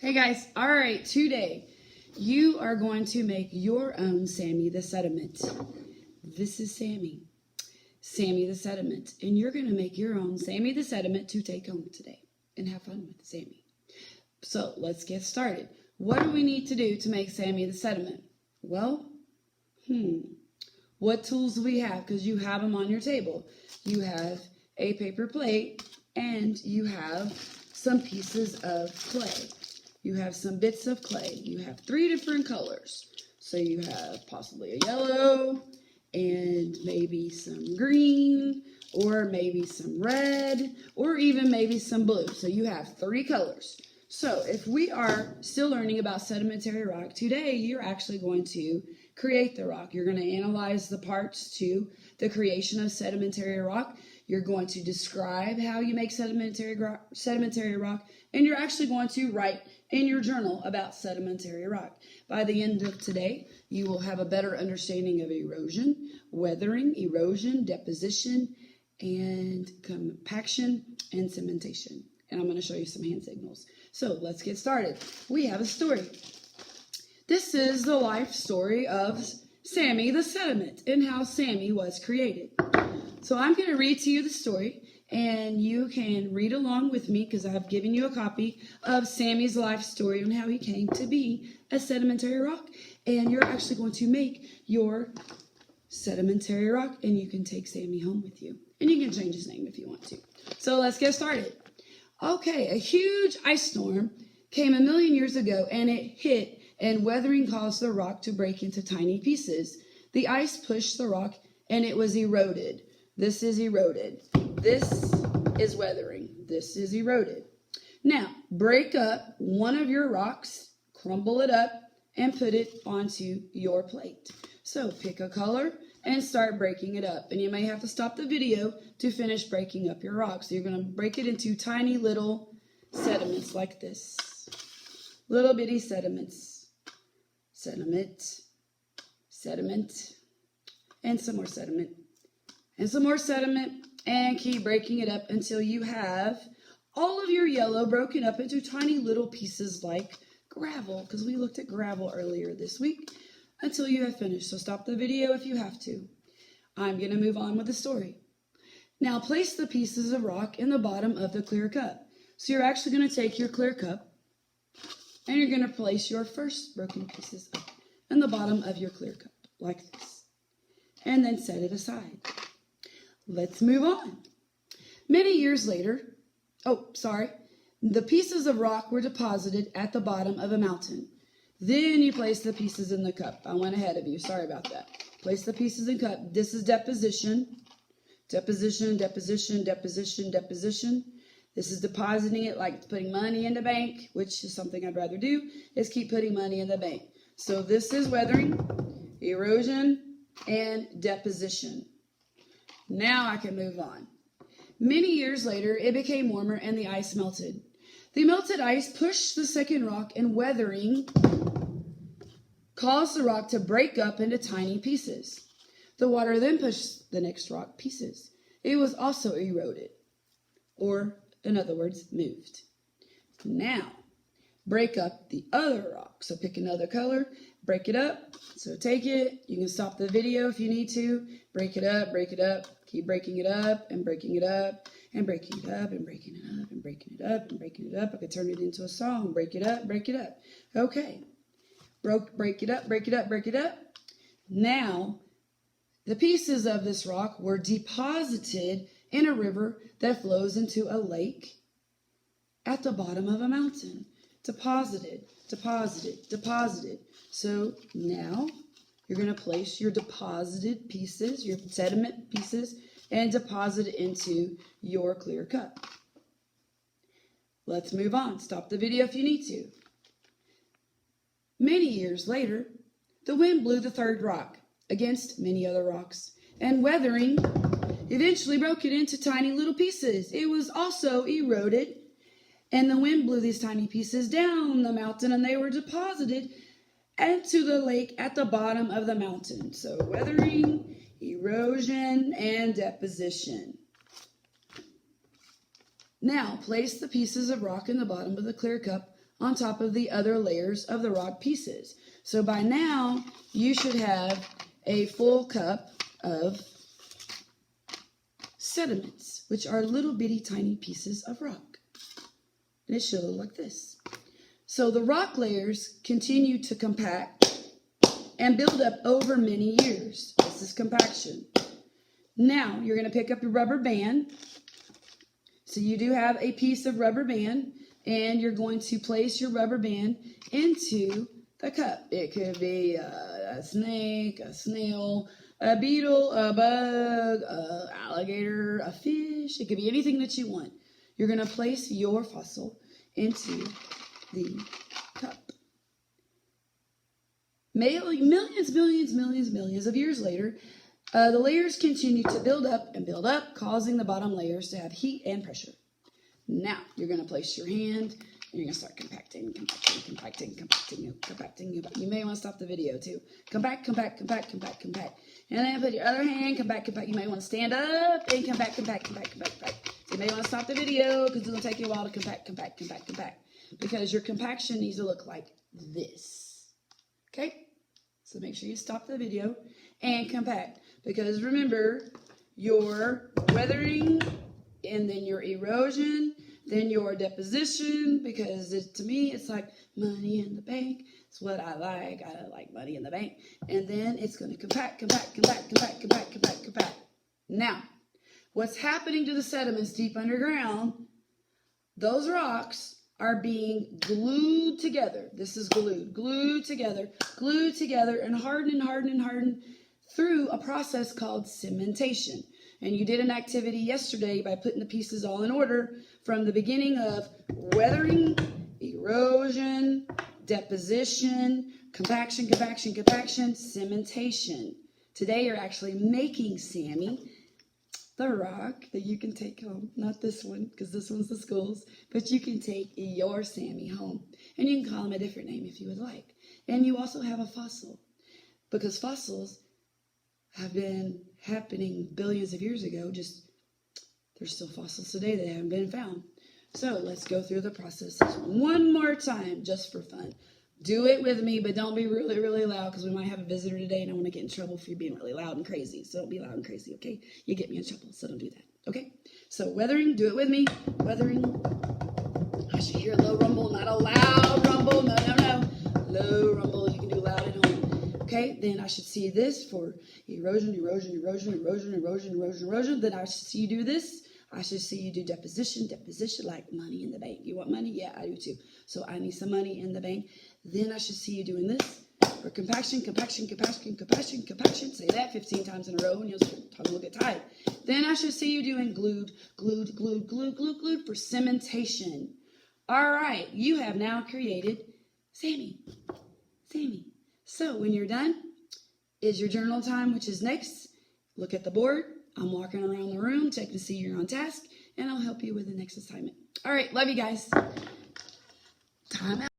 Hey guys, all right, today you are going to make your own Sammy the Sediment. This is Sammy the Sediment, and you're going to make your own Sammy the Sediment to take home today and have fun with Sammy. So let's get started. What do we need to do to make Sammy the Sediment? Well, what tools do we have? Because you have them on your table. You have a paper plate and you have some pieces of clay. You have some bits of clay. You have 3 different colors. So you have possibly a yellow and maybe some green or maybe some red or even maybe some blue. So you have 3 colors. So if we are still learning about sedimentary rock, today you're actually going to create the rock. You're going to analyze the parts to the creation of sedimentary rock. You're going to describe how you make sedimentary rock, and you're actually going to write in your journal about sedimentary rock. By the end of today, you will have a better understanding of erosion, weathering, deposition, and compaction, and cementation. And I'm going to show you some hand signals. So let's get started. We have a story. This is the life story of Sammy the Sediment and how Sammy was created. So I'm going to read to you the story, and you can read along with me because I've given you a copy of Sammy's life story on how he came to be a sedimentary rock. And you're actually going to make your sedimentary rock, and you can take Sammy home with you. And you can change his name if you want to. So let's get started. Okay, a huge ice storm came 1,000,000 years ago, and it hit, and weathering caused the rock to break into tiny pieces. The ice pushed the rock, and it was eroded. This is eroded. This is weathering. This is eroded. Now, break up one of your rocks, crumble it up, and put it onto your plate. So pick a color and start breaking it up. And you may have to stop the video to finish breaking up your rock. So you're going to break it into tiny little sediments like this. Little bitty sediments. Sediment. Sediment. And some more sediment. And some more sediment, and keep breaking it up until you have all of your yellow broken up into tiny little pieces like gravel, because we looked at gravel earlier this week, until you have finished. So stop the video if you have to. I'm going to move on with the story. Now place the pieces of rock in the bottom of the clear cup. So you're actually going to take your clear cup, and you're going to place your first broken pieces up in the bottom of your clear cup, like this, and then set it aside. Let's move on. Many years later, the pieces of rock were deposited at the bottom of a mountain. Then you place the pieces in the cup. I went ahead of you. Sorry about that. Place the pieces in cup. This is deposition. Deposition, deposition, deposition, deposition. This is depositing it like putting money in the bank, which is something I'd rather do, is keep putting money in the bank. So this is weathering, erosion, and deposition. Now I can move on. Many years later, it became warmer and the ice melted. The melted ice pushed the second rock, and weathering caused the rock to break up into tiny pieces. The water then pushed the next rock pieces. It was also eroded, or in other words, moved. Now, break up the other rock. So pick another color, break it up. So take it. You can stop the video if you need to. Break it up, break it up. Keep breaking it up and breaking it up and breaking it up and breaking it up and breaking it up and breaking it up. I could turn it into a song. Break it up, break it up. Okay. Break it up, break it up, break it up. Now, the pieces of this rock were deposited in a river that flows into a lake at the bottom of a mountain. Deposited, deposited, deposited. So now you're going to place your deposited pieces, your sediment pieces, and deposit it into your clear cup. Let's move on. Stop the video if you need to. Many years later, the wind blew the third rock against many other rocks, and weathering eventually broke it into tiny little pieces. It was also eroded, and the wind blew these tiny pieces down the mountain, and they were deposited into the lake at the bottom of the mountain. So weathering, erosion, and deposition. Now place the pieces of rock in the bottom of the clear cup on top of the other layers of the rock pieces. So by now, you should have a full cup of sediments, which are little bitty tiny pieces of rock. And it should look like this. So the rock layers continue to compact and build up over many years. This is compaction. Now, you're going to pick up your rubber band. So you do have a piece of rubber band, and you're going to place your rubber band into the cup. It could be a snake, a snail, a beetle, a bug, an alligator, a fish. It could be anything that you want. You're going to place your fossil into the cup. Millions of years later, the layers continue to build up and build up, causing the bottom layers to have heat and pressure. Now, you're going to place your hand, and you're going to start compacting. You may want to stop the video, too. Compact. And then put your other hand, compact. You may want to stand up and compact. So you may want to stop the video, because it'll take you a while to compact. Because your compaction needs to look like this. Okay? So make sure you stop the video and compact. Because remember, your weathering, and then your erosion, then your deposition, because to me, it's like money in the bank. It's what I like. I like money in the bank. And then it's going to compact. Now, what's happening to the sediments deep underground, those rocks are being glued together. This is glued together, and hardened through a process called cementation. And you did an activity yesterday by putting the pieces all in order from the beginning of weathering, erosion, deposition, compaction, cementation. Today you're actually making, Sammy, the rock that you can take home. Not this one, because this one's the school's, but you can take your Sammy home. And you can call him a different name if you would like. And you also have a fossil, because fossils have been happening billions of years ago, just there's still fossils today that haven't been found. So let's go through the processes one more time, just for fun. Do it with me, but don't be really loud, because we might have a visitor today, and I want to get in trouble for you being really loud and crazy. So don't be loud and crazy, okay? You get me in trouble, so don't do that, okay? So weathering, do it with me. Weathering. I should hear a low rumble, not a loud rumble. No. Low rumble, you can do loud at home. Okay, then I should see this for erosion. Then I should see you do this. I should see you do deposition, like money in the bank. You want money? Yeah, I do too. So I need some money in the bank. Then I should see you doing this for compaction. Say that 15 times in a row, and your tongue will get tied. Then I should see you doing glued for cementation. All right, you have now created Sammy. So when you're done, is your journal time, which is next. Look at the board. I'm walking around the room, checking to see you're on task, and I'll help you with the next assignment. All right, love you guys. Time out.